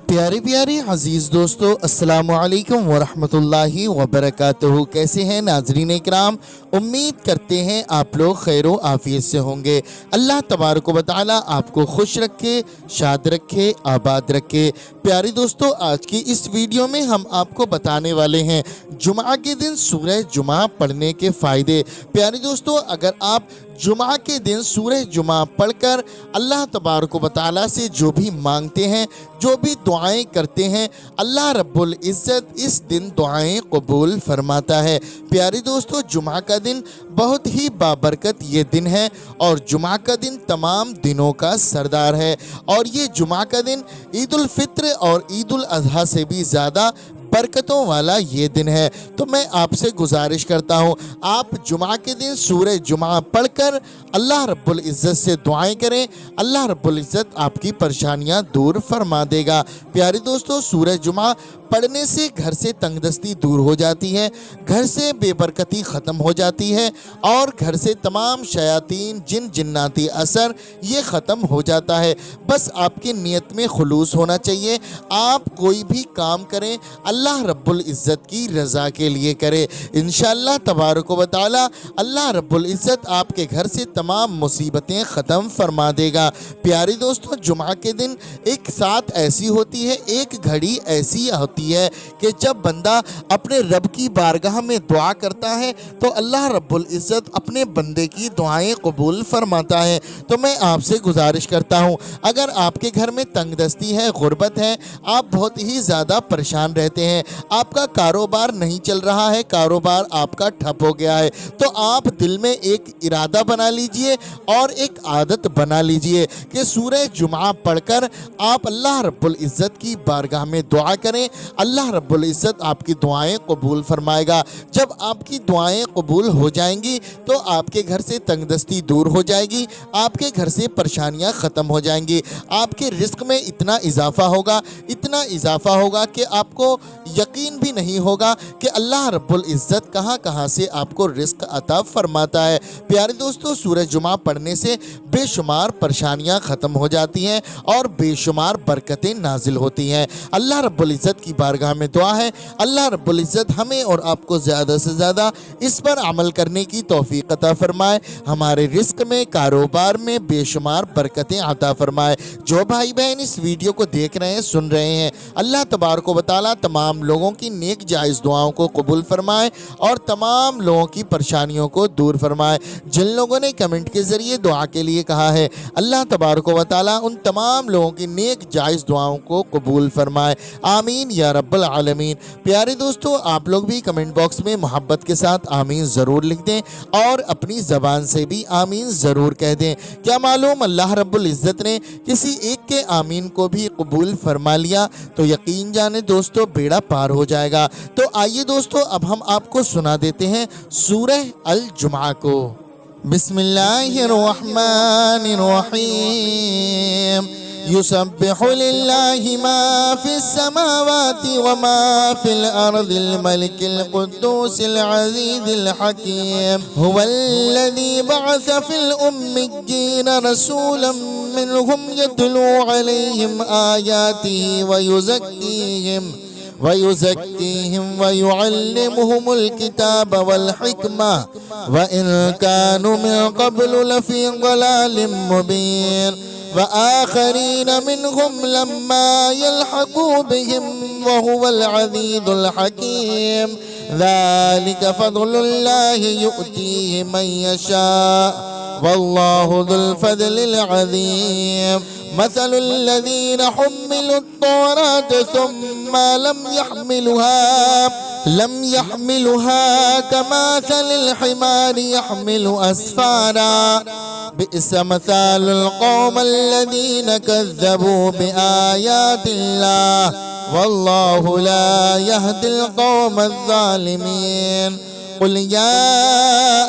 پیارے پیارے عزیز دوستو، السلام علیکم ورحمۃ اللہ وبرکاتہ۔ کیسے ہیں ناظرین اکرام؟ امید کرتے ہیں آپ لوگ خیر و عافیت سے ہوں گے۔ اللہ تبارک و تعالی آپ کو خوش رکھے، شاد رکھے، آباد رکھے۔ پیارے دوستو، آج کی اس ویڈیو میں ہم آپ کو بتانے والے ہیں جمعہ کے دن سورہ جمعہ پڑھنے کے فائدے۔ پیارے دوستو، اگر آپ جمعہ کے دن سورہ جمعہ پڑھ کر اللہ تبارک و تعالی سے جو بھی مانگتے ہیں، جو بھی دعائیں کرتے ہیں، اللہ رب العزت اس دن دعائیں قبول فرماتا ہے۔ پیارے دوستو، جمعہ کا دن بہت ہی بابرکت یہ دن ہے، اور جمعہ کا دن تمام دنوں کا سردار ہے، اور یہ جمعہ کا دن عید الفطر اور عید الاضحیٰ سے بھی زیادہ برکتوں والا یہ دن ہے۔ تو میں آپ سے گزارش کرتا ہوں، آپ جمعہ کے دن سورہ جمعہ پڑھ کر اللہ رب العزت سے دعائیں کریں، اللہ رب العزت آپ کی پریشانیاں دور فرما دے گا۔ پیارے دوستو، سورہ جمعہ پڑھنے سے گھر سے تنگ دستی دور ہو جاتی ہے، گھر سے بے برکتی ختم ہو جاتی ہے، اور گھر سے تمام شیاطین، جن جناتی اثر یہ ختم ہو جاتا ہے۔ بس آپ کی نیت میں خلوص ہونا چاہیے، آپ کوئی بھی کام کریں اللہ رب العزت کی رضا کے لیے کرے، انشاءاللہ تبارک و تعالی اللہ رب العزت آپ کے گھر سے تمام مصیبتیں ختم فرما دے گا۔ پیارے دوستو، جمعہ کے دن ایک ساتھ ایسی ہوتی ہے، ایک گھڑی ایسی ہوتی ہے کہ جب بندہ اپنے رب کی بارگاہ میں دعا کرتا ہے تو اللہ رب العزت اپنے بندے کی دعائیں قبول فرماتا ہے۔ تو میں آپ سے گزارش کرتا ہوں، اگر آپ کے گھر میں تنگ دستی ہے، غربت ہے، آپ بہت ہی زیادہ پریشان رہتے ہیں، آپ کا کاروبار نہیں چل رہا ہے، کاروبار آپ کا ٹھپ ہو گیا ہے، تو آپ دل میں ایک ارادہ بنا لیجئے اور ایک عادت بنا لیجئے کہ سورہ جمعہ پڑھ کر آپ اللہ رب العزت کی بارگاہ میں دعا کریں، اللہ رب العزت آپ کی دعائیں قبول فرمائے گا۔ جب آپ کی دعائیں قبول ہو جائیں گی تو آپ کے گھر سے تنگ دستی دور ہو جائے گی، آپ کے گھر سے پریشانیاں ختم ہو جائیں گی، آپ کے رزق میں اتنا اضافہ ہوگا، اتنا اضافہ ہوگا کہ آپ کو یقین بھی نہیں ہوگا کہ اللہ رب العزت کہاں کہاں سے آپ کو رزق عطا فرماتا ہے۔ پیارے دوستو، سورہ جمعہ پڑھنے سے بے شمار پریشانیاں ختم ہو جاتی ہیں اور بے شمار برکتیں نازل ہوتی ہیں۔ اللہ رب العزت کی بارگاہ میں دعا ہے، اللہ رب العزت ہمیں اور آپ کو زیادہ سے زیادہ اس پر عمل کرنے کی توفیق عطا فرمائے، ہمارے رزق میں، کاروبار میں بے شمار برکتیں عطا فرمائے۔ جو بھائی بہن اس ویڈیو کو دیکھ رہے ہیں، سن رہے ہیں، اللہ تبارک و تعالی تمام لوگوں کی نیک جائز دعاؤں کو قبول فرمائے اور تمام لوگوں کی پریشانیوں کو دور فرمائے۔ جن لوگوں نے کمنٹ کے ذریعے دعا کے لیے کہا ہے، اللہ تبارک و تعالی ان تمام لوگوں کی نیک جائز دعاؤں کو قبول فرمائے، آمین یا رب العالمین۔ پیارے دوستو، آپ لوگ بھی کمنٹ باکس میں محبت کے ساتھ آمین ضرور لکھ دیں اور اپنی زبان سے بھی آمین ضرور کہہ دیں۔ کیا معلوم اللہ رب العزت نے کسی ایک کے آمین کو بھی قبول فرما لیا تو یقین جانے دوستو بیڑا پار ہو جائے گا۔ تو آئیے دوستو، اب ہم آپ کو سنا دیتے ہیں سورہ الجمعہ کو۔ بسم اللہ الرحمن الرحیم۔ يسبح لله ما في السماوات وما في الأرض الملك القدوس العزيز الحكيم هو الذي بعث في الأميين رسولا منهم يتلو عليهم آياته ويزكيهم ويعلمهم الكتاب والحكمة وإن كانوا من قبل لفي ضلال مبين وآخرين منهم لما يلحقوا بهم وهو العزيز الحكيم ذلك فضل الله يؤتيه من يشاء والله ذو الفضل العظيم مثل الذين حملوا التوراة ثم لم يحملوها كمثل الحمار يحمل أسفارا بئس مثال القوم الذين كذبوا بآيات الله والله لا يهدي القوم الظالمين قل يا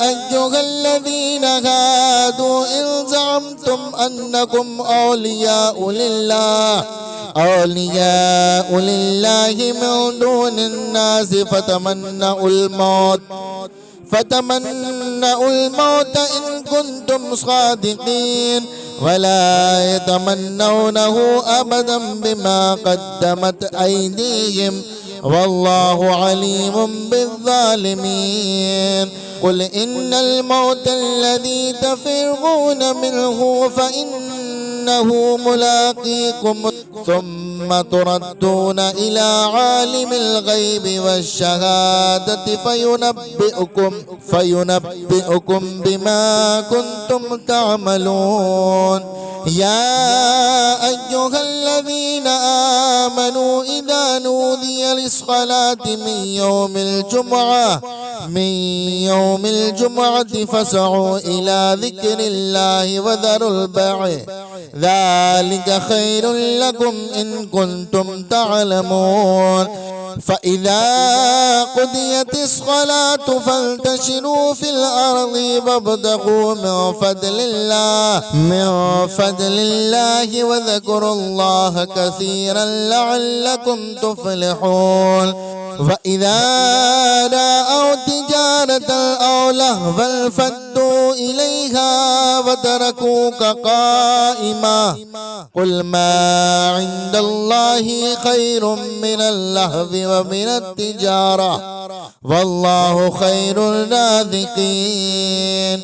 أيها الذين هادوا إن زعمتم أنكم أولياء لله من دون الناس فتمنوا الموت إن كنتم صادقين ولا يتمنونه أبدا بما قدمت أيديهم والله عليم بالظالمين. قل إن الموت الذي تفرون منه فإنه ملاقيكم ثم تردون إلى عالم الغيب والشهادة فينبئكم بما كنتم تعملون. يا أيها الذين آمنوا إذا نودي للصلاة من يوم الجمعة فاسعوا إلى ذكر الله وذروا البيع ذلك خير لكم إن كنتم تعلمون. فإذا قضيت الصلاة فانتشروا في الأرض وابتغوا من فضل الله وذكروا الله كثيرا لعلكم تفلحون. وإذا رأوا تجارة أو لهوا انفضوا إليها وتركوك قائما قل ما عند الله خير من اللهو ومن التجارة والله خير الرازقين.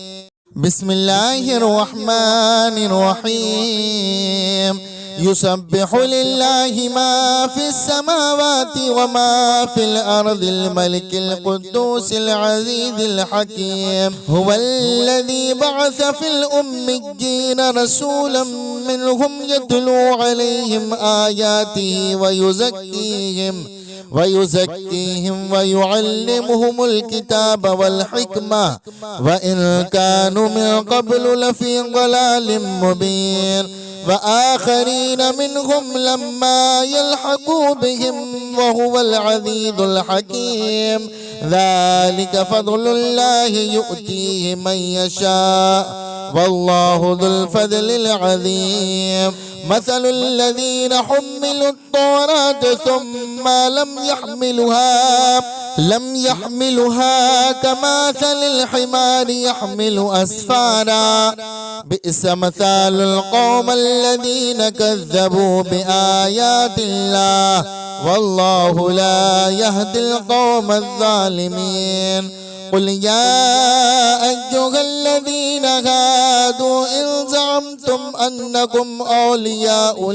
بسم الله الرحمن الرحيم. يسبح لله ما في السماوات وما في الأرض الملك القدوس العزيز الحكيم. هو الذي بعث في الأميين رسولا منهم يتلو عليهم آياته ويزكيهم ويعلمهم الكتاب والحكمة وإن كانوا من قبل لفي ضلال مبين. وآخرين منهم لما يلحقوا بهم وهو العزيز الحكيم. ذلك فضل الله يؤتيه من يشاء والله ذو الفضل العظيم. مثل الذين حملوا التوراة ثم لم يحملوها كمثل الحمار يحمل أسفارا بئس مثال القوم الذين كذبوا بآيات الله والله لا يهدي القوم الظالمين. قل يا أيها الذين هادوا إن زعمتم أنكم أولياء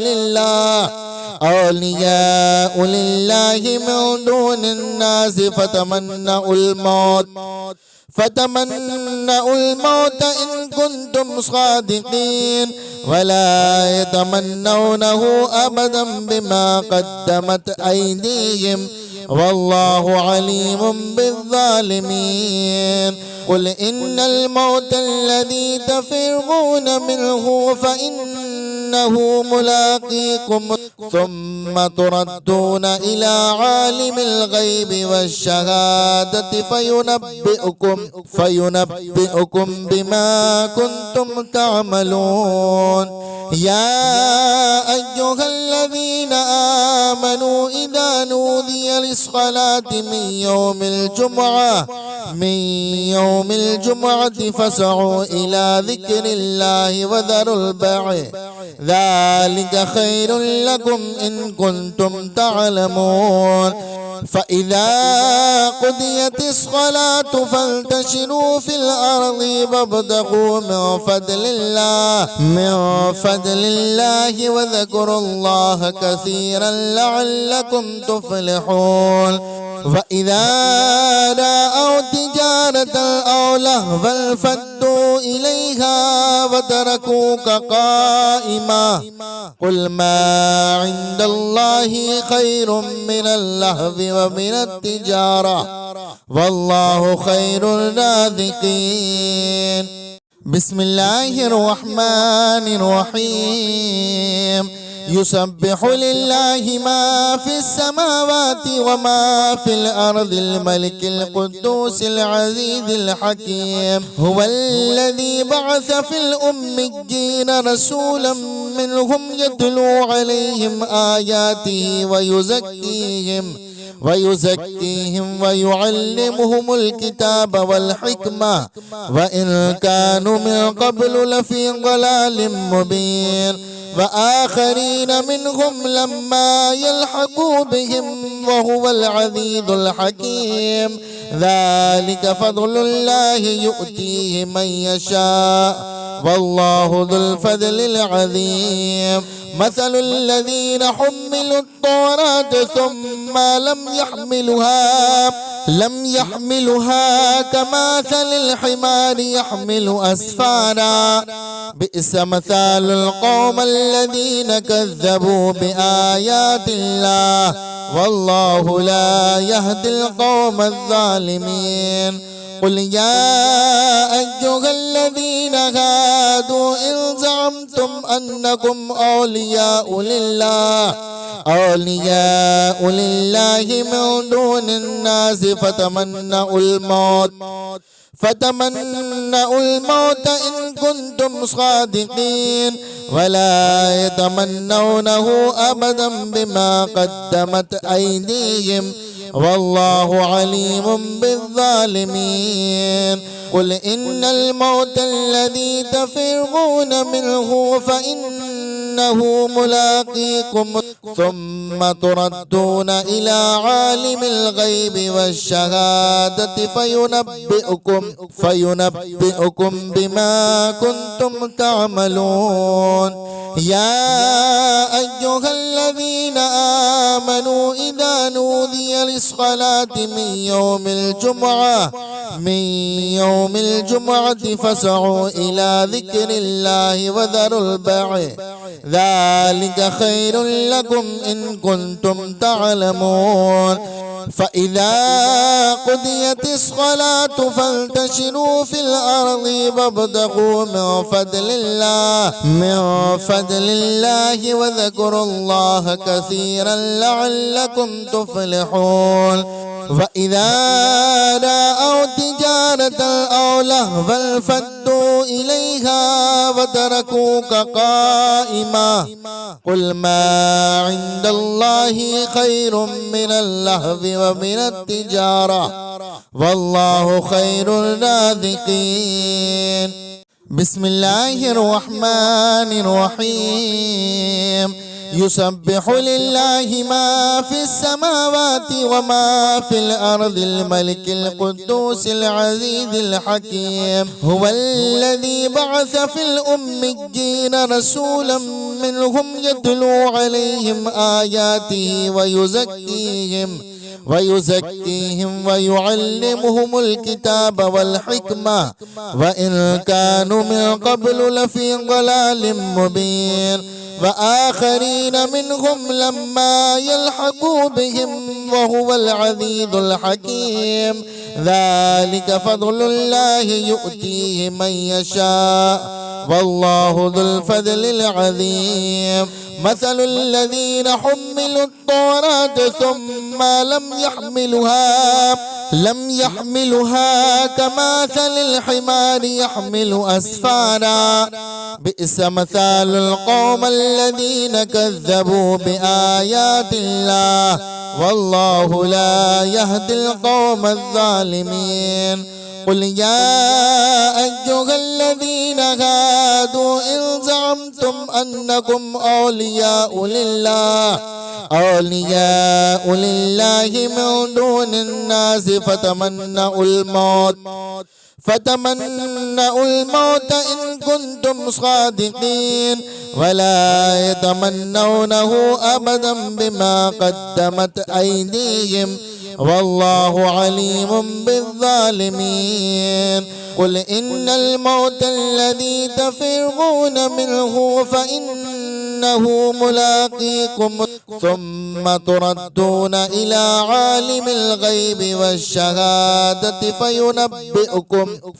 لله من دون الناس فتمنوا الموت إن كنتم صادقين ولا يتمنونه أبدا بما قدمت أيديهم والله عليم بالظالمين. قل إن الموت الذي تفرون منه فإنه ملاقيكم ثم تردون إلى عالم الغيب والشهادة فينبئكم بما كنتم تعملون. يا أيها الذين آمنوا إذا نودي للصلاة من يوم الجمعة فاسعوا إلى ذكر الله وذروا البيع ذلك خير لكم إن كنتم تعلمون. فإذا قضيت الصلاة فانتشروا في الأرض وابتغوا من فضل الله وذكروا الله كثيرا لعلكم تفلحون. وإذا رأوا تجارة أو لهوا انفضوا إليها وتركوك قائما قل ما عند الله خير من اللهو ومن التجارة والله خير الرازقين. بسم الله الرحمن الرحيم. يسبح لله ما في السماوات وما في الأرض الملك القدوس العزيز الحكيم. هو الذي بعث في الأميين رسولا منهم يتلو عليهم آياته ويزكيهم ويعلمهم الكتاب والحكمة وإن كانوا من قبل لفي ضلال مبين وآخرين منهم لما يلحقوا بهم وهو العزيز الحكيم ذلك فضل الله يؤتيه من يشاء والله ذو الفضل العظيم مثل الذين حملوا التوراة ثم لم يحملوها كمثل الحمار يحمل أسفارا بئس مثال القوم الذين كذبوا بآيات الله والله لا يهدي القوم الظالمين قل يا أيها الذين هادوا إن زعمتم أنكم أولياء لله من دون الناس فتمنوا الموت إن كنتم صادقين ولا يتمنونه أبدا بما قدمت أيديهم والله عليم بالظالمين قل إن الموت الذي تفرون منه فإنه ملاقيكم ثم تردون إلى عالم الغيب والشهادة فينبئكم بما كنتم تعملون يا أيها الذين آمنوا إذا نودي للصلاة من يوم الجمعة فاسعوا إلى ذكر الله وذروا البيع ذلك خير لكم إن كنتم تعلمون فإذا قضيت الصلاة فانتشروا في الأرض وابتغوا من فضل الله وذكروا الله كثيرا لعلكم تفلحون وإذا رأوا تجارة أو لهوا انفضوا إليها وتركوك قائما قل ما عند الله خير من اللهو ومن التجارة والله خير الرازقين بسم الله الرحمن الرحيم يسبح لله ما في السماوات وما في الأرض الملك القدوس العزيز الحكيم هو الذي بعث في الأميين رسولا منهم يتلو عليهم آياته ويزكيهم ويعلمهم الكتاب والحكمة وإن كانوا من قبل لفي ضلال مبين وآخرين منهم لما يلحقوا بهم وهو العزيز الحكيم ذلك فضل الله يؤتيه من يشاء والله ذو الفضل العظيم مثل الذين حملوا التوراة ثم لم يحملوها كمثل الحمار يحمل أسفارا بئس مثال القوم الذين كذبوا بآيات الله والله لا يهدي القوم الظالمين قل يا أيها الذين هادوا إن زعمتم أنكم أولياء لله من دون الناس فتمنوا الموت إن كنتم صادقين ولا يتمنونه أبدا بما قدمت أيديهم والله عليم بالظالمين قل إن الموت الذي تفرون منه فإنه ملاقيكم ثم تردون إلى عالم الغيب والشهادة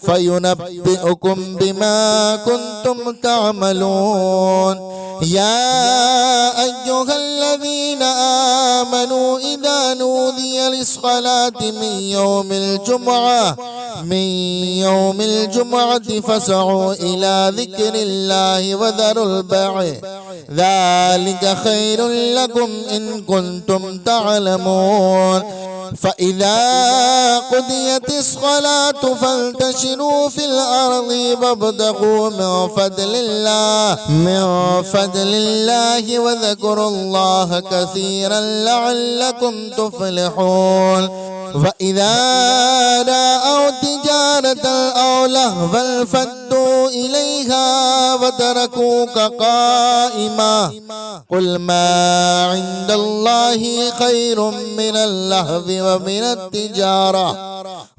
فينبئكم بما كنتم تعملون يا أيها الذين آمنوا إذا نودي للصلاة من من يوم الجمعة فاسعوا إلى ذكر الله وذروا البيع ذلك خير لكم إن كنتم تعلمون فإذا قضيت الصلاة فانتشروا في الأرض وابتغوا من فضل الله وذكروا الله كثيرا لعلكم تفلحون وإذا رأوا تجارة أو لهوا فادوا إليها وتركوك قائما قل ما عند الله خير من اللهو ومن التجارة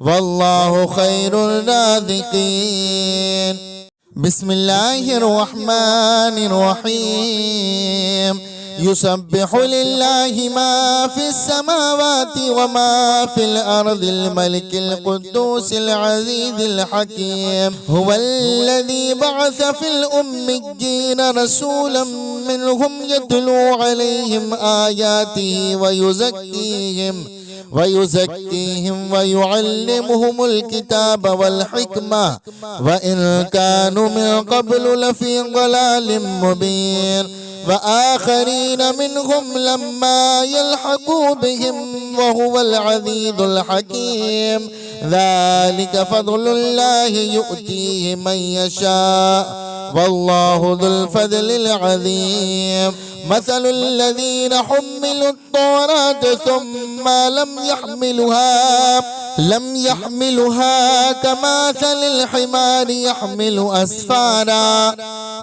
والله خير الرازقين بسم الله الرحمن الرحيم يسبح لله ما في السماوات وما في الأرض الملك القدوس العزيز الحكيم هو الذي بعث في الأميين رسولا منهم يتلو عليهم آياته ويزكيهم ويعلمهم الكتاب والحكمة وإن كانوا من قبل لفي ضلال مبين وآخرين منهم لما يلحقوا بهم وهو العزيز الحكيم ذلك فضل الله يؤتيه من يشاء والله ذو الفضل العظيم مثل الذين حملوا التوراة ثم لم يحملوها كمثل الحمار يحمل أسفارا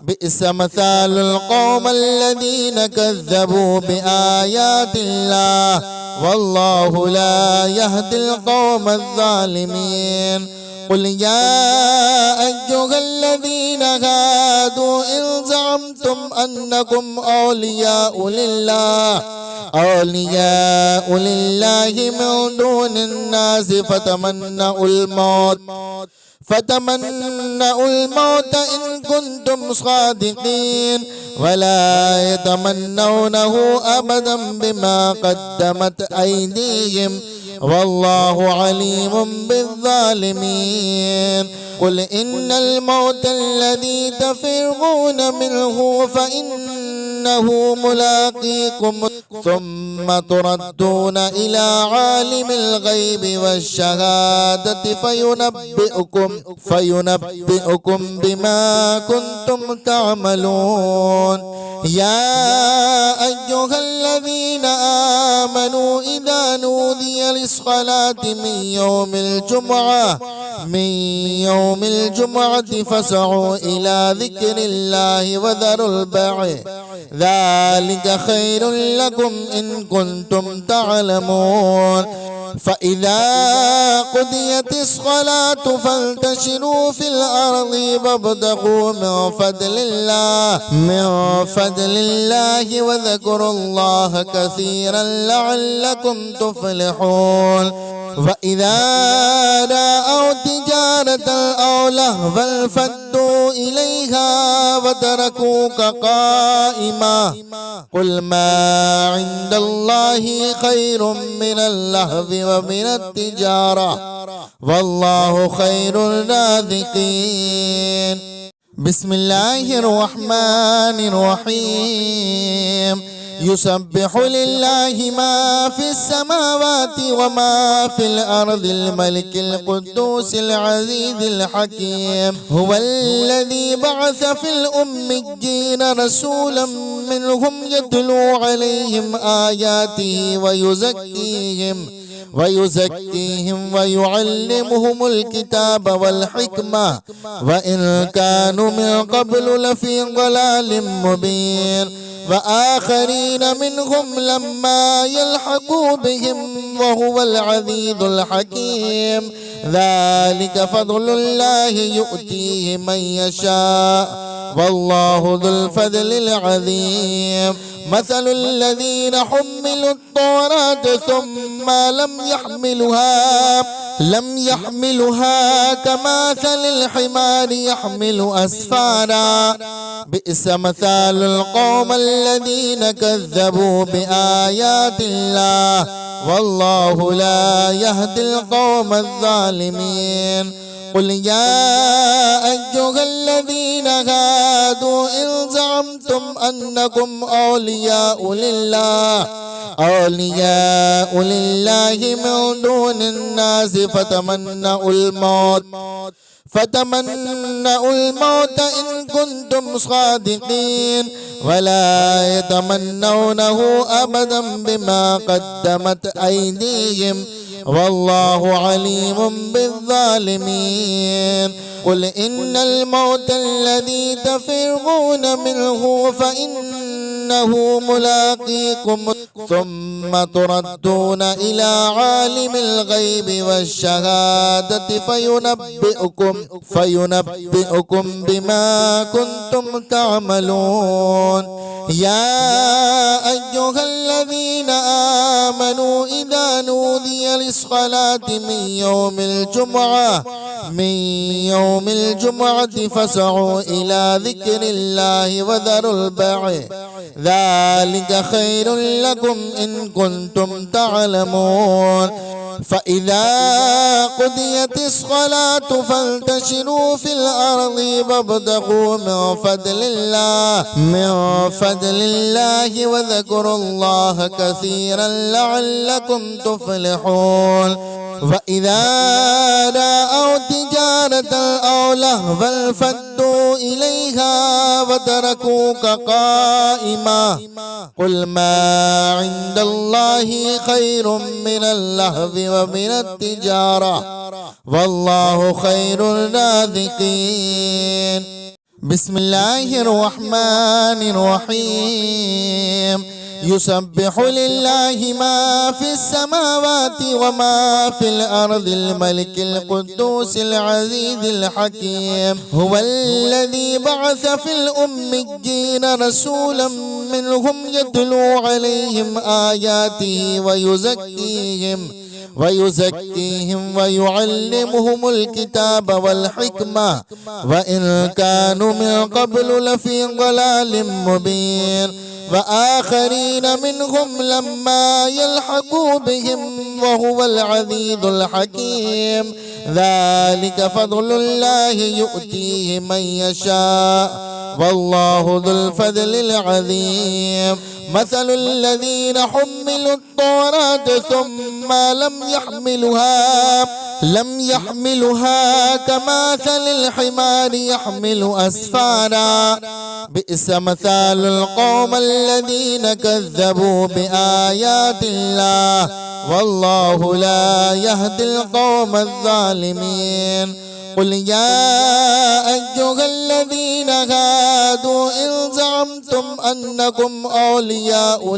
بئس مثال القوم الذين كذبوا بآيات الله والله لا يهدي القوم الظالمين قل يا أيها الذين هادوا إن زعمتم أنكم أولياء لله من دون الناس فتمنوا الموت إن كنتم صادقين ولا يتمنونه أبدا بما قدمت أيديهم والله عليم بالظالمين قل إن الموت الذي تفرون منه فإنه ملاقيكم ثم تردون إلى عالم الغيب والشهادة فينبئكم بما كنتم تعملون يا أيها الذين آمنوا إذا نودي للصلاة من يوم الجمعة فاسعوا إلى ذكر الله وذروا البيع ذلك خير لكم إن كنتم تعلمون فإذا قضيت الصلاة فانتشروا في الأرض وابتغوا من فضل الله وذكروا الله كثيرا لعلكم تفلحون وإذا رأوا تجارة أو لهوا فادوا إليها وتركوك قائما قل ما عند الله خير من اللهو ومن التجارة والله خير الرازقين بسم الله الرحمن الرحيم يسبح لله ما في السماوات وما في الأرض الملك القدوس العزيز الحكيم هو الذي بعث في الأميين رسولا منهم يتلو عليهم آياته ويزكيهم ويعلمهم الكتاب والحكمة وإن كانوا من قبل لفي ضلال مبين وآخرين منهم لما يلحقوا بهم وهو العزيز الحكيم ذلك فضل الله يؤتيه من يشاء والله ذو الفضل العظيم مثل الذين حملوا التوراة ثم لم يحملوها كمثل الحمار يحمل أسفارا بئس مثال القوم الذين كذبوا بآيات الله والله لا يهدي القوم الظالمين. قل يا أيها الذين هادوا إن زعمتم أنكم أولياء لله من دون الناس فتمنوا الموت إن كنتم صادقين ولا يتمنونه أبدا بما قدمت أيديهم والله عليم بالظالمين. قل إن الموت الذي تفرون منه فإنه ملاقيكم ثم تردون إلى عالم الغيب والشهادة فينبئكم بما كنتم تعملون. يا أيها الذين آمنوا إذا نودي للصلاة من يوم الجمعة فاسعوا إلى ذكر الله وذروا البيع ذلك خير لكم إن كنتم تعلمون. فإذا قضيت الصلاة فانتشروا في الأرض وابتغوا من فضل الله وذكروا الله كثيرا لعلكم تفلحون. وإذا رأوا تجارة أو لهوا انفضوا إليها وتركوك قائما قل ما عند الله خير من اللهو ومن التجارة والله خير الرازقين. بسم الله الرحمن الرحيم. يسبح لله ما في السماوات وما في الأرض الملك القدوس العزيز الحكيم. هو الذي بعث في الأميين رسولا منهم يتلو عليهم آياته ويزكيهم ويعلمهم الكتاب والحكمة وإن كانوا من قبل لفي ضلال مبين. وآخرين منهم لما يلحقوا بهم وهو العزيز الحكيم. ذلك فضل الله يؤتيه من يشاء والله ذو الفضل العظيم. مثل الذين حملوا التوراة ثم لم يحملوها كمثل الحمار يحمل أسفارا بئس مثال القوم الذين كذبوا بآيات الله والله لا يهدي القوم الظالمين. قل يا أيها الذين هادوا إن زعمتم أنكم أولياء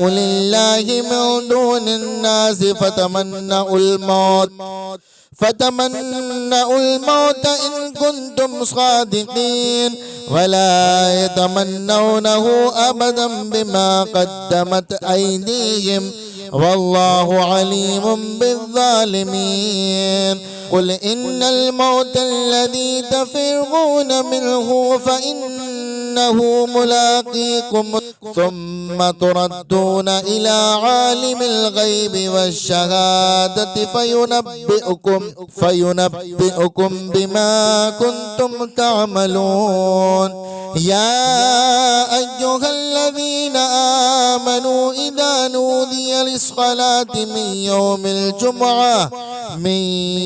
لله من دون الناس فتمنوا الموت إن كنتم صادقين ولا يتمنونه أبدا بما قدمت أيديهم والله عليم بالظالمين. قل إن الموت الذي تفرون منه فإنه ملاقيكم ثم تردون إلى عالم الغيب والشهادة فينبئكم بما كنتم تعملون. يا أيها الذين آمنوا إذا نودي للصلاة من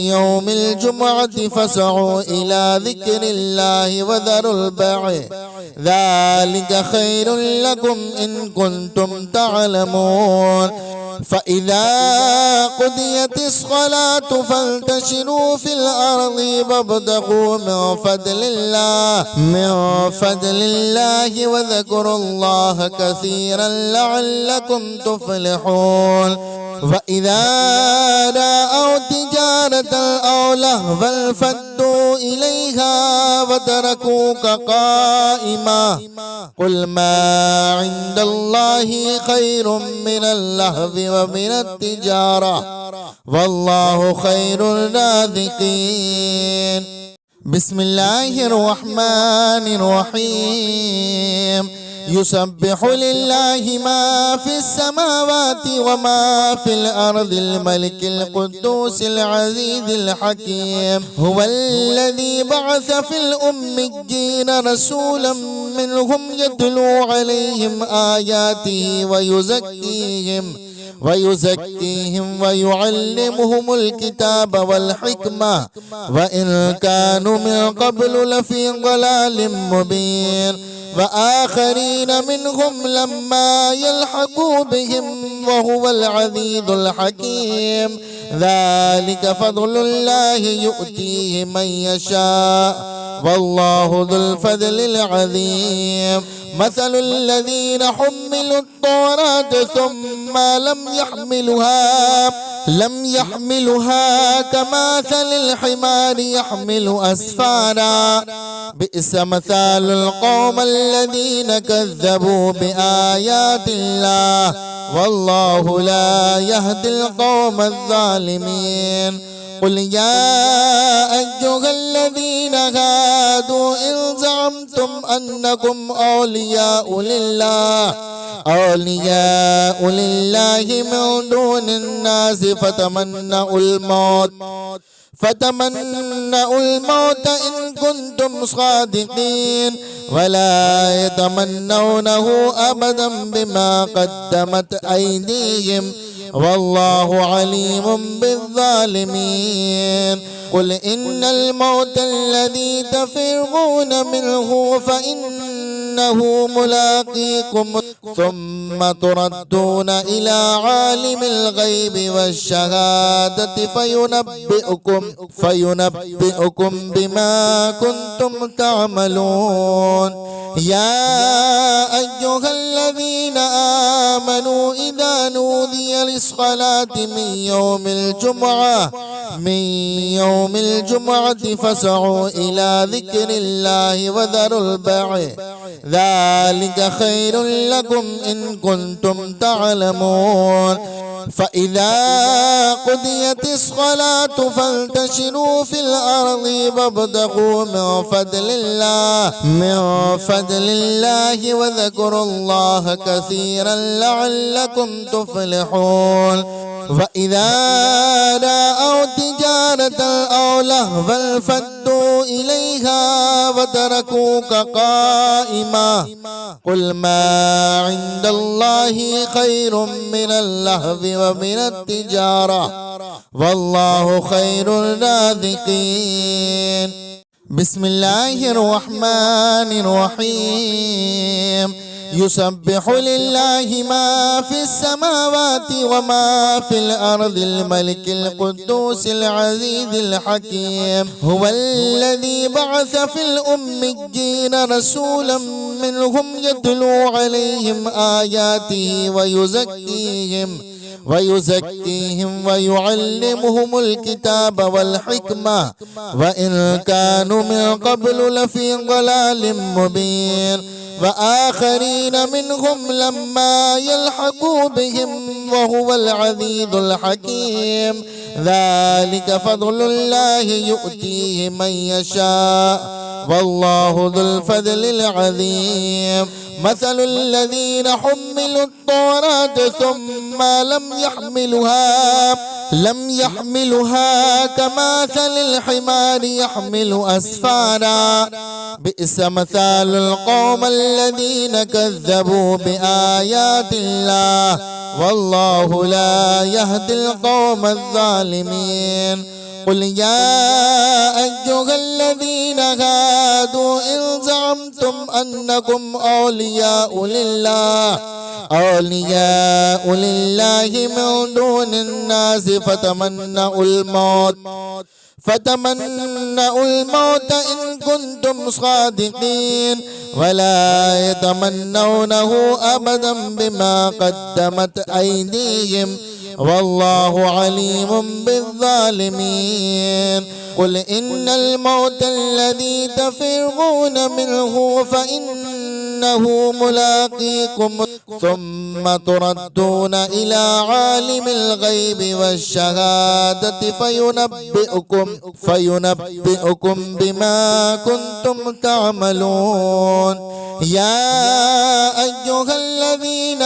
يوم الجمعة فاسعوا إلى ذكر الله وذروا البيع ذلك خير لكم إن كنتم تعلمون. فإذا قضيت الصلاة فانتشروا في الأرض وابتغوا من فضل الله وذكروا الله كثيرا لعلكم تفلحون. وإذا رأوا تجارة أو لهوا انفضوا إليها وتركوك قائما قل ما عند الله خير من اللهو ومن التجارة والله خير الرازقين. بسم الله الرحمن الرحيم. يسبح لله ما في السماوات وما في الأرض الملك القدوس العزيز الحكيم هو الذي بعث في الأميين رسولا منهم يتلو عليهم آياته ويزكيهم ويعلمهم الكتاب والحكمة وإن كانوا من قبل لفي ضلال مبين وآخرين منهم لما يلحقوا بهم وهو العزيز الحكيم ذلك فضل الله يؤتيه من يشاء والله ذو الفضل العظيم مثل الذين حملوا التوراة ثم لم يحملوها كمثل الحمار يحمل أسفارا بئس مثال القوم الذين كذبوا بآيات الله والله لا يهدي القوم الظالمين قل يا أيها الذين هادوا إن زعمتم أنكم أولياء لله من دون الناس فتمنوا الموت إن كنتم صادقين ولا يتمنونه أبدا بما قدمت أيديهم والله عليم بالظالمين قل إن الموت الذي تفرون منه فإنه ملاقيكم ثم تردون إلى عالم الغيب والشهادة فينبئكم بما كنتم تعملون يا أيها الذين آمنوا إذا نودي للصلاة من يوم الجمعة فاسعوا إلى ذكر الله وذروا البيع ذلك خير لكم إن كنتم تعلمون فإذا قضيت الصلاة فانتشروا في الأرض وابتغوا من فضل الله وذكروا الله كثيرا لعلكم تفلحون وإذا رأوا تجارة أو لهوا فادوا إليها وتركوك قائما قل ما عند الله خير من اللهو ومن التجارة والله خير الرازقين بسم الله الرحمن الرحيم يسبح لله ما في السماوات وما في الأرض الملك القدوس العزيز الحكيم هو الذي بعث في الأميين رسولا منهم يتلو عليهم آياته ويزكيهم ويعلمهم الكتاب والحكمة وإن كانوا من قبل لفي ضلال مبين وآخرين منهم لما يلحقوا بهم وهو العزيز الحكيم ذلك فضل الله يؤتيه من يشاء والله ذو الفضل العظيم مثل الذين حملوا التوراة ثم لم يحملوها كمثل الحمار يحمل أسفارا بئس مثال القوم الذين كذبوا بآيات الله والله لا يهدي القوم الظالمين قل يا أيها الذين هادوا إن زعمتم أنكم أولياء لله من دون الناس فتمنوا الموت إن كنتم صادقين ولا يتمنونه أبدا بما قدمت أيديهم والله عليم بالظالمين قل إن الموت الذي تفرون منه فإنه ملاقيكم ثم تردون إلى عالم الغيب والشهادة فينبئكم بما كنتم تعملون. يا أيها الذين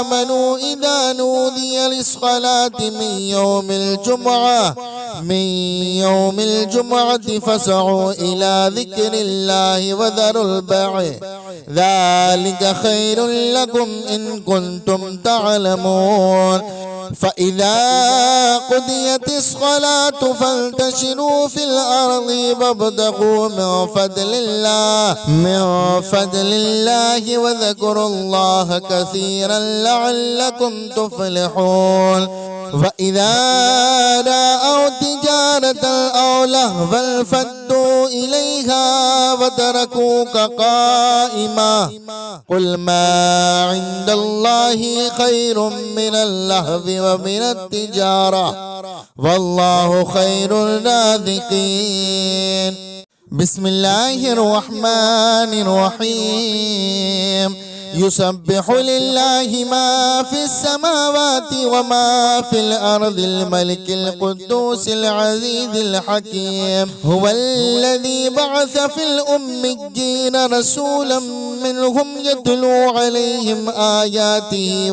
آمنوا إذا نودي للصلاة من يوم الجمعة فاسعوا إلى ذكر الله وذروا البيع ذلك خير لكم إن كنتم تعلمون. فإذا قضيت الصلاة فانتشروا في الأرض وابتغوا من فضل الله وذكروا الله كثيرا لعلكم تفلحون. وإذا رأوا تجارة أو لهوا انفضوا إليها وتركوك قائما قل ما عند الله خير من اللهو ومن التجارة والله خير الرازقين. بسم الله الرحمن الرحيم. يسبح لله ما في السماوات وما في الأرض الملك القدوس العزيز الحكيم. هو الذي بعث في الأميين رسولا منهم يتلو عليهم آياته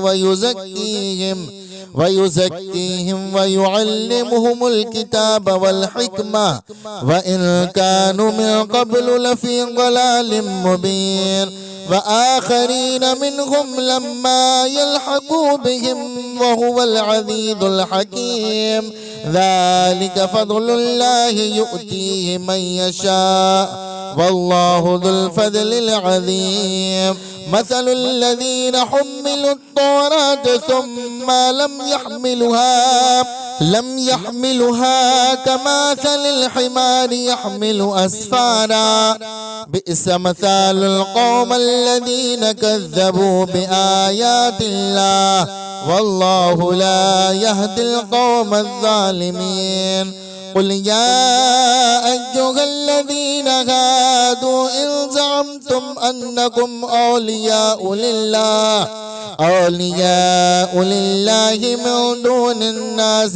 ويزكيهم ويعلمهم الكتاب والحكمة وإن كانوا من قبل لفي ضلال مبين. وآخرين منهم لما يلحقوا بهم وهو العزيز الحكيم. ذلك فضل الله يؤتيه من يشاء والله ذو الفضل العظيم. مثل الذين حملوا التوراة ثم لم يحملوها كمثل الحمار يحمل أسفارا بئس مثال القوم الذين كذبوا بآيات الله والله لا يهدي القوم الظالمين. قل يا أيها الذين هادوا إن زعمتم أنكم أولياء لله من دون الناس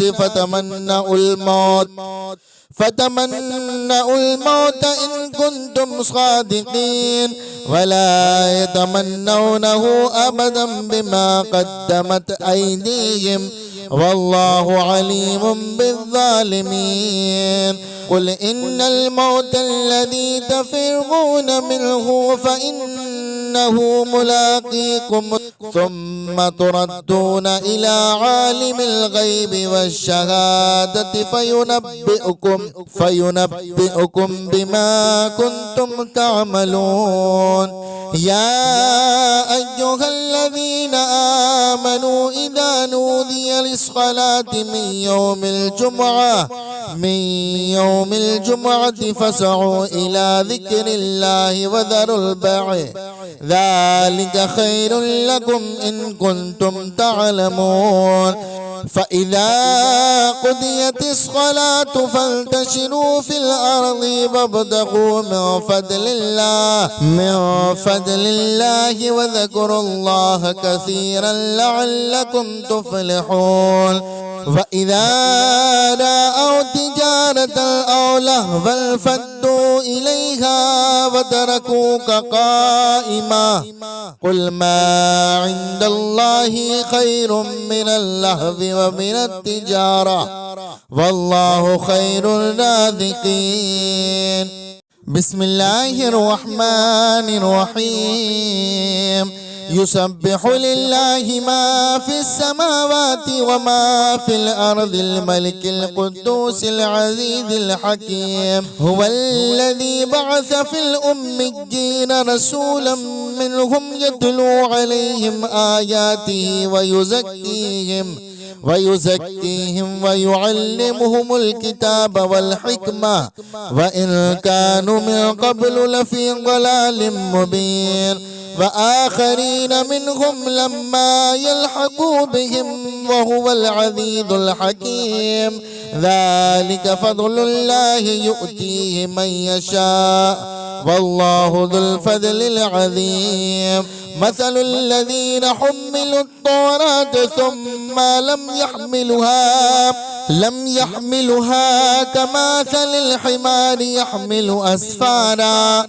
فتمنوا الموت إن كنتم صادقين ولا يتمنونه أبدا بما قدمت أيديهم والله عليم بالظالمين. قل إن الموت الذي تفرون منه فإنه ملاقيكم ثم تردون إلى عالم الغيب والشهادة فينبئكم بما كنتم تعملون. يا أيها الذين آمنوا إذا نودي للصلاة من يوم الجمعة فاسعوا إلى ذكر الله وذروا البيع ذلك خير لكم إن كنتم تعلمون. فإذا قضيت الصلاة فانتشروا في الأرض وابتغوا من فضل الله وذكروا الله كثيرا لعلكم تفلحون. وإذا رأوا تجارة أو لهوا انفضوا إليها وتركوك قائما قل ما عند الله خير من اللهو ومن التجارة والله خير الرازقين. بسم الله الرحمن الرحيم. يسبح لله ما في السماوات وما في الأرض الملك القدوس العزيز الحكيم. هو الذي بعث في الأميين رسولا منهم يتلو عليهم آياته ويزكيهم ويعلمهم الكتاب والحكمة وإن كانوا من قبل لفي ضلال مبين. وآخرين منهم لما يلحقوا بهم وهو العزيز الحكيم. ذلك فضل الله يؤتيه من يشاء والله ذو الفضل العظيم. مثل الذين حملوا التوراة ثم لم يحملوها كمثل الحمار يحمل أسفارا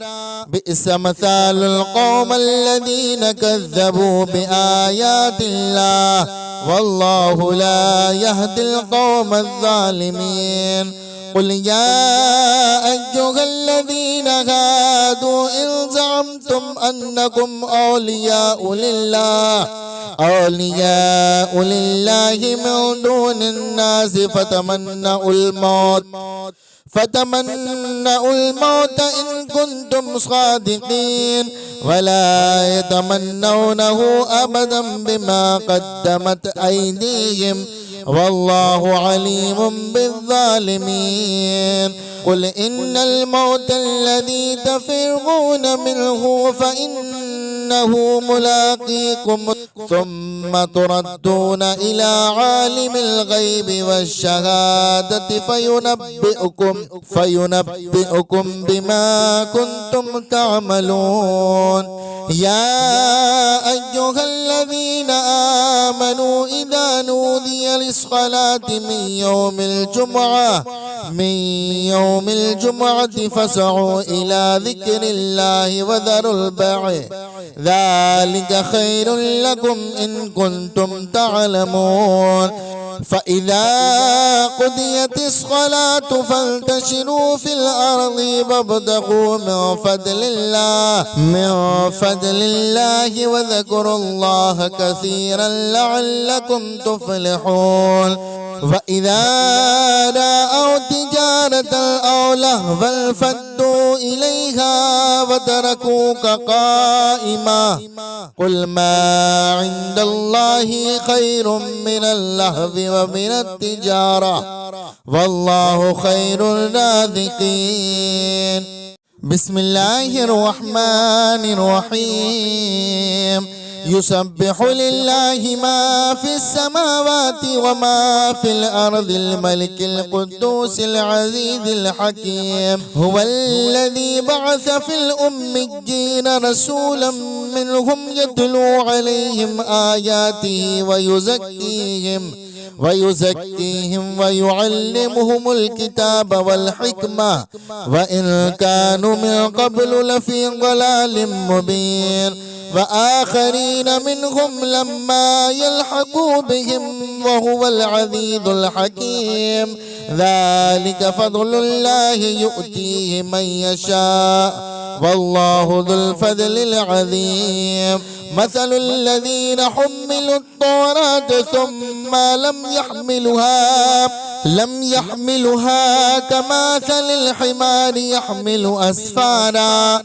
بئس مثال القوم الذين كذبوا بآيات الله والله لا يهدي القوم الظالمين. قل يا أيها الذين هادوا إن زعمتم أنكم أولياء لله من دون الناس فتمنوا الموت إن كنتم صادقين ولا يتمنونه أبدا بما قدمت أيديهم والله عليم بالظالمين. قل إن الموت الذي تفرون منه فإنه ملاقيكم ثم تردون إلى عالم الغيب والشهادة فينبئكم بما كنتم تعملون. يا أيها الذين آمنوا إذا نودي للصلاة من يوم الجمعة فاسعوا إلى ذكر الله وذروا البيع ذلك خير لكم إن كنتم تعلمون. فإذا قضيت الصلاة فانتشروا في الأرض وابتغوا من فضل الله وذكروا الله كثيرا لعلكم تفلحون. وإذا رأوا تجارة أو لهوا فادوا إليها وتركوك قائما قل ما عند الله خير من اللهو ومن التجارة والله خير الرازقين. بسم الله الرحمن الرحيم. يسبح لله ما في السماوات وما في الأرض الملك القدوس العزيز الحكيم. هو الذي بعث في الأميين رسولا منهم يتلو عليهم آياته ويزكيهم ويعلمهم الكتاب والحكمة وإن كانوا من قبل لفي ضلال مبين. وآخرين منهم لما يلحقوا بهم وهو العزيز الحكيم. ذلك فضل الله يؤتيه من يشاء والله ذو الفضل العظيم. مثل الذين حملوا التوراة ثم لم يحملوها كمثل الحمار يحمل أسفارا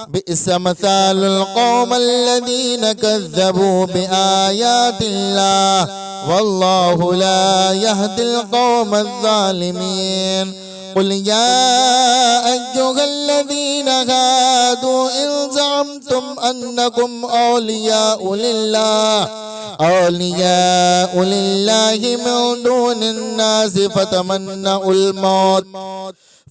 بئس مثال القوم الذين كذبوا بآيات الله والله لا يهدي القوم الظالمين. قل يا أيها الذين هادوا إن زعمتم أنكم أولياء لله من دون الناس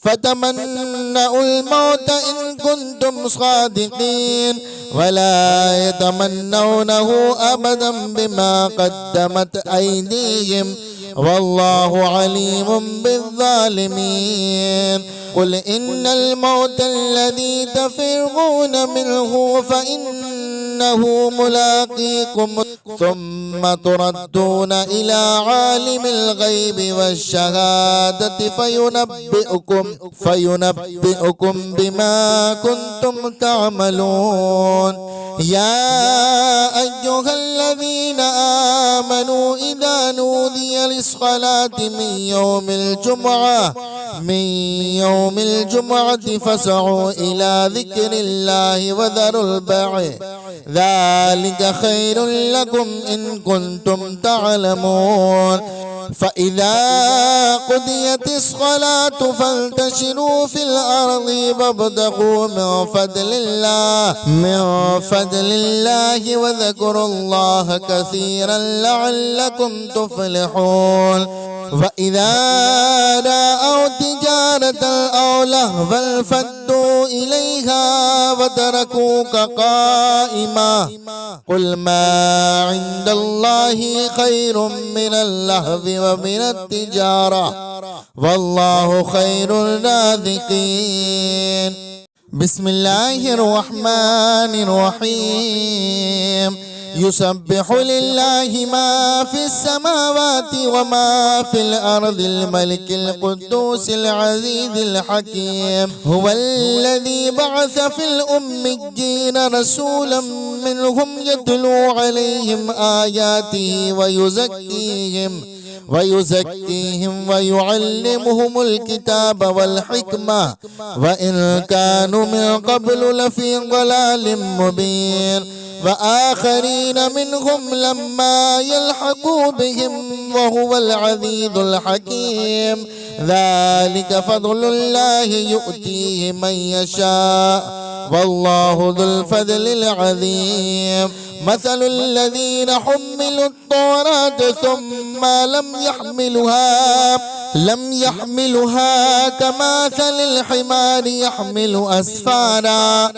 فتمنوا الموت إن كنتم صادقين ولا يتمنونه أبدا بما قدمت أيديهم والله عليم بالظالمين. قل إن الموت الذي تفرون منه فإنه ملاقيكم ثم تردون إلى عالم الغيب والشهادة فينبئكم بما كنتم تعملون. يا أيها الذين آمنوا إذا نودي للصلاة من يوم الجمعة فاسعوا إلى ذكر الله وذروا البيع ذلك خير لكم إن كنتم تعلمون. فإذا قضيت الصلاة فانتشروا في الأرض وابتغوا من فضل الله وذكروا الله كثيرا لعلكم تفلحون. وإذا رأوا تجارة أو لهوا انفضوا إليها وتركوك قائما قل ما عند الله خير من اللهو ومن التجارة والله خير الرازقين. بسم الله الرحمن الرحيم. يسبح لله ما في السماوات وما في الأرض الملك القدوس العزيز الحكيم. هو الذي بعث في الأميين رسولا منهم يتلو عليهم آياته ويزكيهم ويعلمهم الكتاب والحكمة وإن كانوا من قبل لفي ضلال مبين وآخرين منهم لما يلحقوا بهم وهو العزيز الحكيم. ذلك فضل الله يؤتيه من يشاء والله ذو الفضل العظيم. مثل الذين حملوا التوراة ثم لم يحملوها كمثل الحمار يحمل أسفارا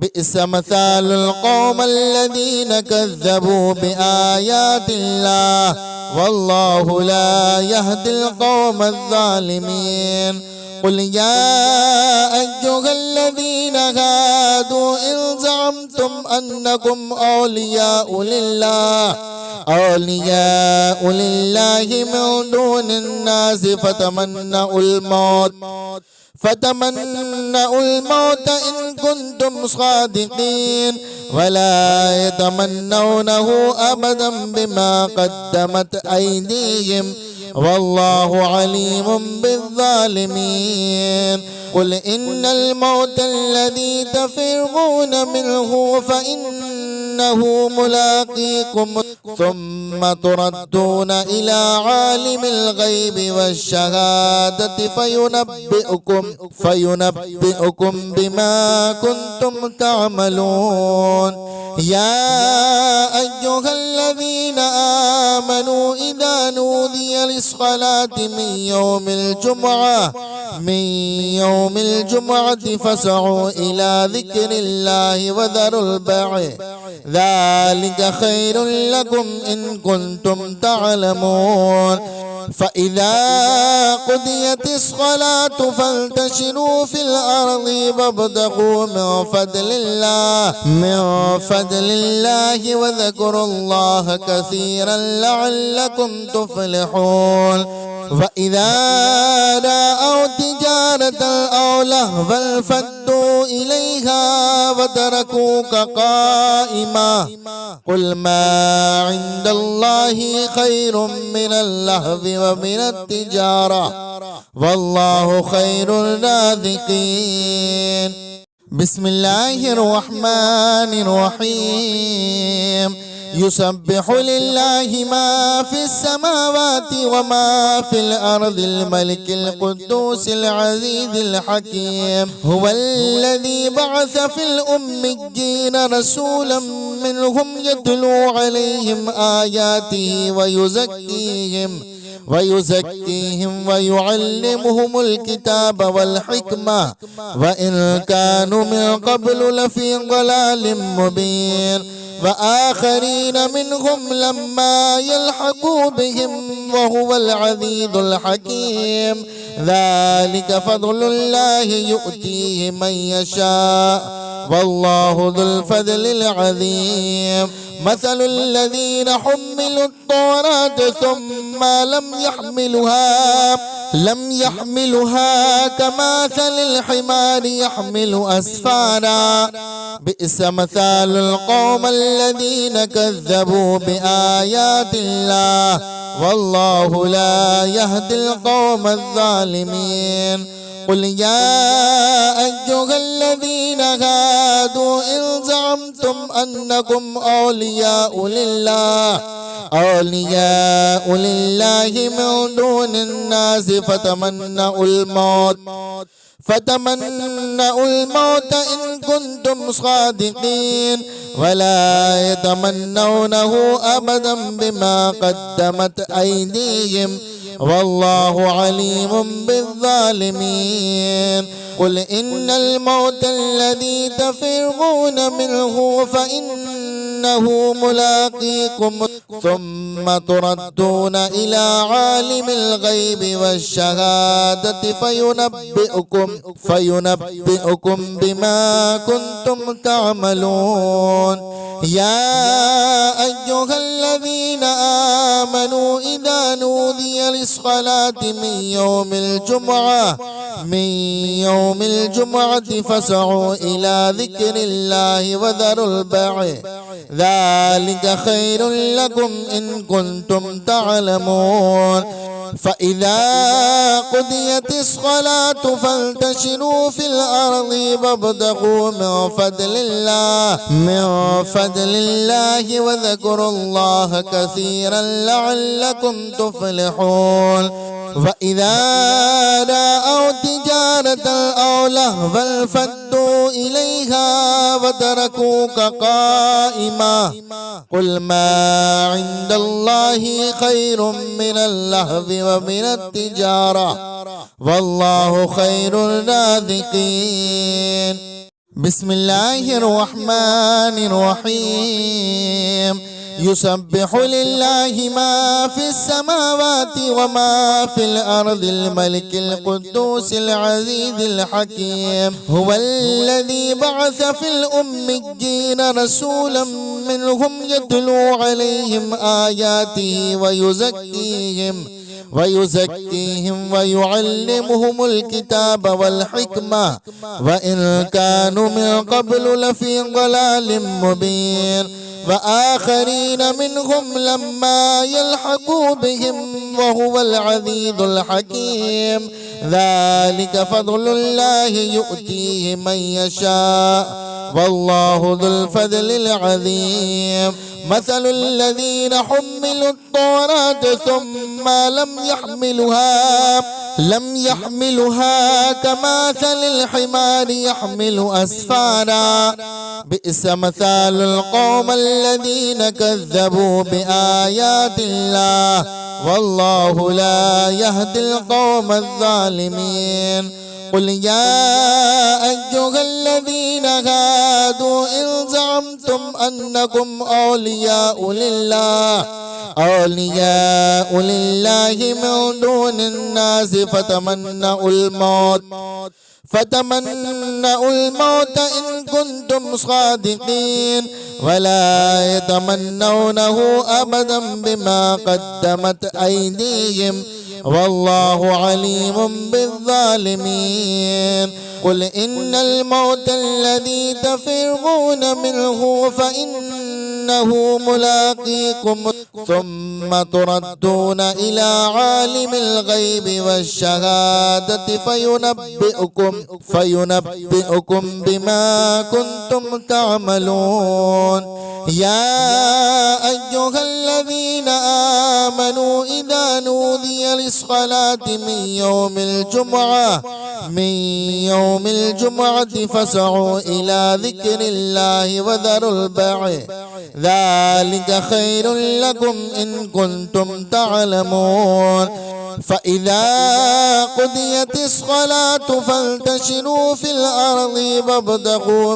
بئس مثال القوم الذين كذبوا بآيات الله والله لا يهدي القوم الظالمين. قل يا أيها الذين هادوا إن زعمتم أنكم أولياء لله من دون الناس فتمنوا الموت إن كنتم صادقين ولا يتمنونه أبدا بما قدمت أيديهم والله عليم بالظالمين. قل إن الموت الذي تفرون منه فإنه ملاقيكم ثم تردون إلى عالم الغيب والشهادة فينبئكم بما كنتم تعملون. يا أيها الذين آمنوا إذا نودي للصلاة من يوم الجمعة فاسعوا إلى ذكر الله وذروا البيع ذلك خير لكم إن كنتم تعلمون. فإذا قضيت الصلاة فانتشروا في الأرض وابتغوا من فضل الله وذكروا الله كثيرا لعلكم تفلحون. وإذا رأوا تجارة أو لهوا انفضوا إليها وتركوك قائما قل ما عند الله خير من اللهو ومن التجارة والله خير الرازقين. بسم الله الرحمن الرحيم. يسبح لله ما في السماوات وما في الأرض الملك القدوس العزيز الحكيم. هو الذي بعث في الأميين رسولا منهم يتلو عليهم آياته ويزكيهم ويعلمهم الكتاب والحكمة وإن كانوا من قبل لفي ضلال مبين وآخرين منهم لما يلحقوا بهم وهو العزيز الحكيم. ذلك فضل الله يؤتيه من يشاء والله ذو الفضل العظيم. مثل الذين حملوا التوراة ثم لم يحملوها كمثل الحمار يحمل أسفارا بئس مثال القوم الذين كذبوا بآيات الله والله لا يهدي القوم الظالمين. قل يا أيها الذين هادوا إن زعمتم أنكم أولياء لله من دون الناس فتمنوا الموت إن كنتم صادقين ولا يتمنونه أبدا بما قدمت أيديهم والله عليم بالظالمين قل إن الموت الذي تفرون منه فإنه ملاقيكم ثم تردون إلى عالم الغيب والشهادة فينبئكم بما كنتم تعملون يا أيها الذين آمنوا إذا نودي للصلاة من يوم الجمعة فاسعوا إلى ذكر الله وذروا البيع ذلك خير لكم إن كنتم تعلمون فإذا قضيت الصلاة فانتشروا في الأرض وابتغوا من فضل الله وذكروا الله كثيرا لعلكم تفلحون وإذا رأوا تجارة أو لهوا انفضوا إليها وتركوك قائما قل ما عند الله خير من اللهو ومن التجارة والله خير الرازقين بسم الله الرحمن الرحيم يسبح لله ما في السماوات وما في الأرض الملك القدوس العزيز الحكيم هو الذي بعث في الأميين رسولا منهم يتلو عليهم آياته ويزكيهم ويعلمهم الكتاب والحكمة وإن كانوا من قبل لفي ضلال مبين وآخرين منهم لما يلحقوا بهم وهو العزيز الحكيم ذلك فضل الله يؤتيه من يشاء والله ذو الفضل العظيم مثل الذين حملوا التوراة ثم لم يحملوها كمثل الحمار يحمل أسفارا بئس مثال القوم الذين كذبوا بآيات الله والله لا يهدي القوم الظالمين قل يا أيها الذين هادوا إن زعمتم أنكم أولياء لله من دون الناس فتمنوا الموت إن كنتم صادقين ولا يتمنونه أبدا بما قدمت أيديهم والله عليم بالظالمين قل إن الموت الذي تفرون منه فإنه ملاقيكم ثم تردون إلى عالم الغيب والشهادة فينبئكم بما كنتم تعملون يا أيها الذين آمنوا إذا نودي للصلاة من يوم الجمعة فاسعوا إلى ذكر الله وذروا البيع ذلك خير لكم إن كنتم تعلمون فإذا قضيت الصلاة فانتشروا في الأرض وابتغوا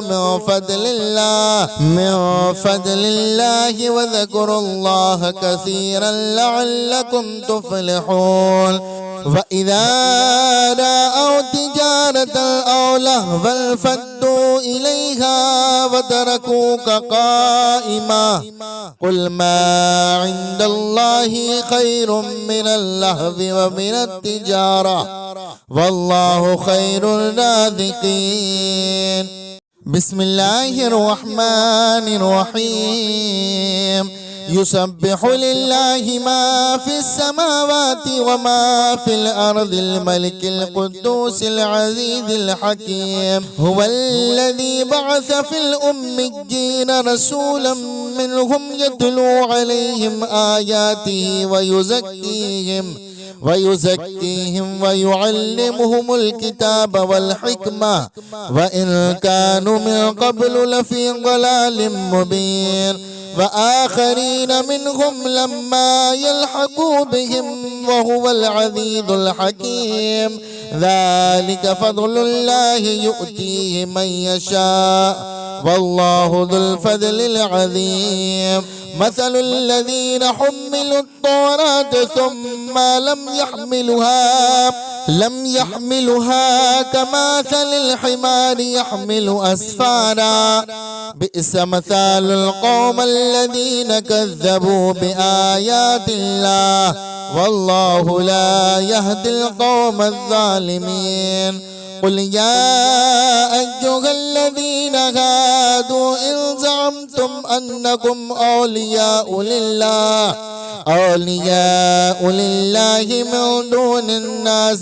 من فضل الله وذكروا الله كثيرا لعلكم تفلحون وإذا رأوا تجارة أو لهوا انفضوا إليها وتركوك قائما قل ما عند الله خير من اللهو ومن التجارة والله خير الرازقين بسم الله الرحمن الرحيم يسبح لله ما في السماوات وما في الأرض الملك القدوس العزيز الحكيم هو الذي بعث في الأميين رسولا منهم يتلو عليهم آياته ويزكيهم ويعلمهم الكتاب والحكمة وإن كانوا من قبل لفي ضلال مبين وآخرين منهم لما يلحقوا بهم وهو العزيز الحكيم ذلك فضل الله يؤتيه من يشاء والله ذو الفضل العظيم مثل الذين حملوا التوراة ثم لم يحملوها كمثل الحمار يحمل أسفارا بئس مثال القوم الذين كذبوا بآيات الله والله لا يهدي القوم الظالمين قل يا أيها الذين هادوا إن زعمتم أنكم أولياء لله من دون الناس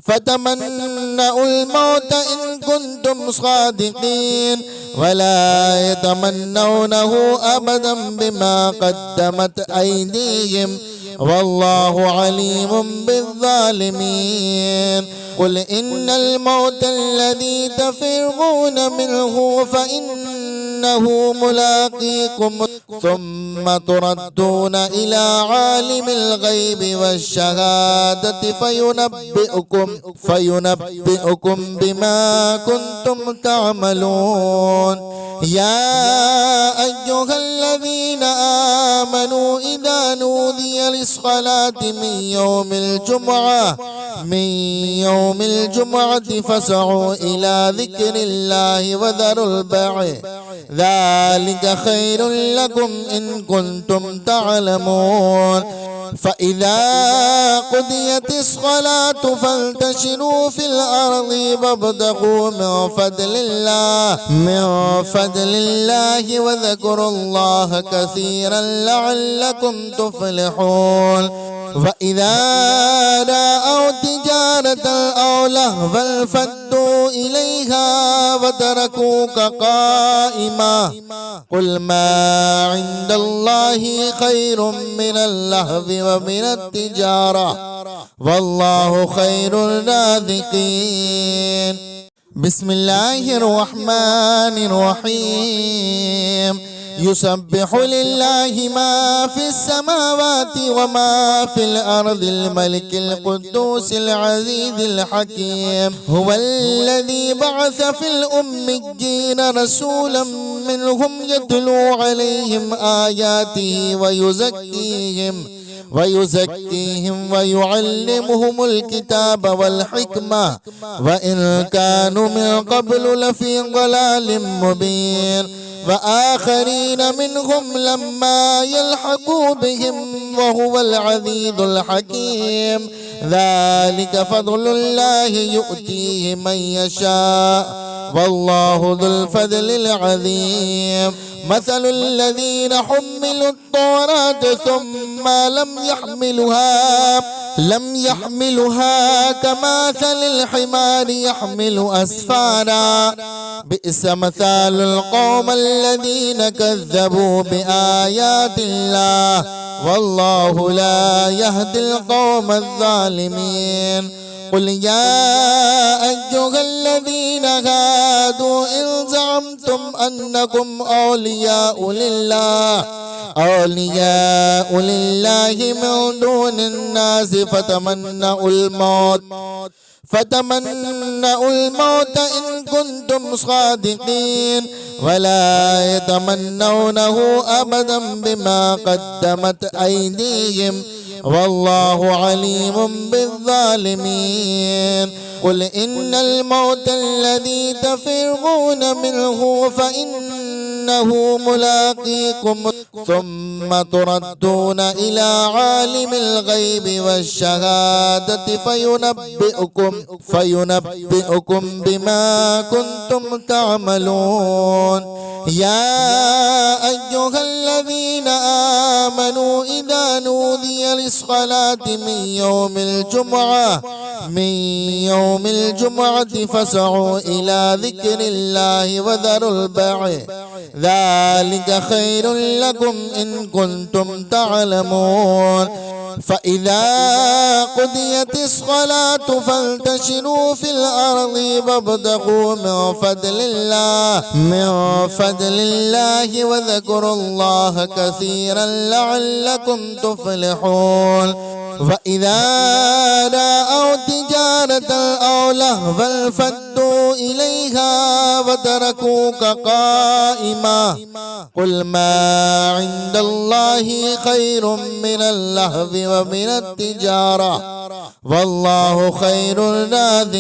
فتمنوا الموت إن كنتم صادقين ولا يتمنونه أبدا بما قدمت أيديهم والله عليم بالظالمين قل إن الموت الذي تفرون منه فإنه ملاقيكم ثم تردون إلى عالم الغيب والشهادة فينبئكم بما كنتم تعملون يا أيها الذين آمنوا إذا نودي للصلاة من يوم الجمعة فاسعوا إلى ذكر الله وذروا البيع ذلك خير لكم إن كنتم تعلمون فإذا قضيت الصلاة فانتشروا في الأرض وابتغوا من فضل الله وذكروا الله كثيرا لعلكم تفلحون وإذا رأوا تجارة أو لهوا انفضوا إليها وتركوك قائما قل ما عند الله خير من اللهو ومن التجارة والله خير الرازقين بسم الله الرحمن الرحيم يسبح لله ما في السماوات وما في الأرض الملك القدوس العزيز الحكيم هو الذي بعث في الأميين رسولا منهم يتلو عليهم آياته ويزكيهم ويعلمهم الكتاب والحكمة وإن كانوا من قبل لفي ضلال مبين وآخرين منهم لما يلحقوا بهم وهو العزيز الحكيم ذلك فضل الله يؤتيه من يشاء والله ذو الفضل العظيم مثل الذين حملوا التوراة ثم لم يحملوها كمثل الحمار يحمل أسفارا بئس مثال القوم الذين كذبوا بآيات الله والله لا يهدي القوم الظالمين قل يا أيها الذين هادوا إن زعمتم أنكم أولياء لله من دون الناس فتمنوا الموت إن كنتم صادقين ولا يتمنونه أبدا بما قدمت أيديهم والله عليم بالظالمين قل إن الموت الذي تفرون منه فإنه ملاقيكم ثم تردون إلى عالم الغيب والشهادة فينبئكم بما كنتم تعملون يا أيها الذين آمنوا إذا نودي للصلاة من يوم الجمعة فاسعوا إلى ذكر الله وذروا البيع ذلك خير لكم إن كنتم تعلمون فإذا قضيت الصلاة فانتشروا في الأرض وابتغوا من فضل الله وذكروا الله كثيرا لعلكم تفلحون وإذا رأوا تجارة أو لهوا انفضوا إليها وتركوك قائما قل ما عند الله خير من اللهو ومن التجارة والله خير الرازقين